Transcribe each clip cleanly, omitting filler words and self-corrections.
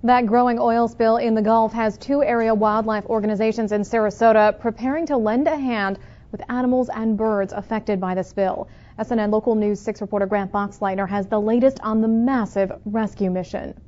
That growing oil spill in the Gulf has two area wildlife organizations in Sarasota preparing to lend a hand with animals and birds affected by the spill. SNN Local News 6 reporter Grant Boxleitner has the latest on the massive rescue mission.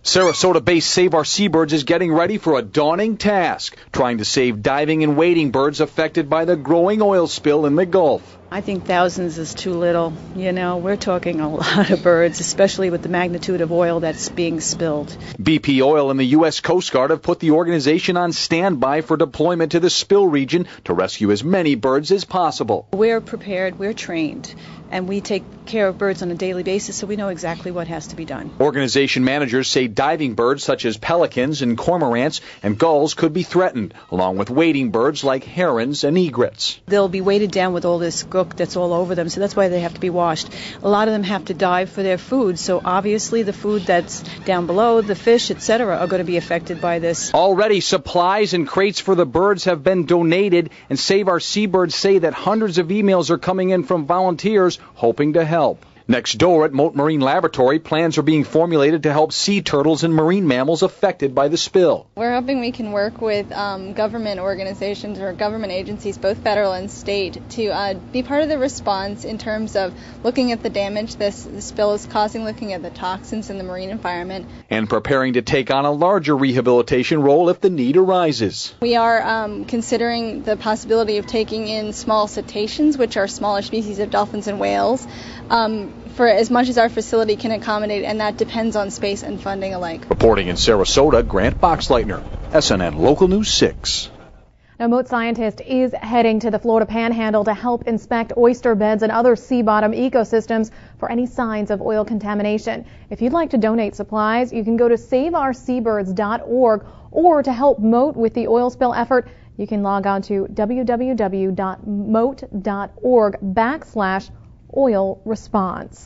Sarasota-based Save Our Seabirds is getting ready for a daunting task, trying to save diving and wading birds affected by the growing oil spill in the Gulf. I think thousands is too little. You know, we're talking a lot of birds, especially with the magnitude of oil that's being spilled. BP Oil and the U.S. Coast Guard have put the organization on standby for deployment to the spill region to rescue as many birds as possible. We're prepared, we're trained, and we take care of birds on a daily basis, so we know exactly what has to be done. Organization managers say diving birds such as pelicans and cormorants and gulls could be threatened, along with wading birds like herons and egrets. They'll be weighted down with all this gook that's all over them, so that's why they have to be washed. A lot of them have to dive for their food, so obviously the food that's down below, the fish, etc., are going to be affected by this. Already, supplies and crates for the birds have been donated, and Save Our Seabirds say that hundreds of emails are coming in from volunteers hoping to help. Next door at Mote Marine Laboratory, plans are being formulated to help sea turtles and marine mammals affected by the spill. We're hoping we can work with government organizations or government agencies, both federal and state, to be part of the response in terms of looking at the damage this spill is causing, looking at the toxins in the marine environment, and preparing to take on a larger rehabilitation role if the need arises. We are considering the possibility of taking in small cetaceans, which are smaller species of dolphins and whales, for as much as our facility can accommodate, and that depends on space and funding alike. Reporting in Sarasota, Grant Boxleitner, SNN Local News 6. Now, Mote scientist is heading to the Florida Panhandle to help inspect oyster beds and other sea bottom ecosystems for any signs of oil contamination. If you'd like to donate supplies, you can go to saveourseabirds.org, or to help Mote with the oil spill effort, you can log on to www.mote.org/oil response.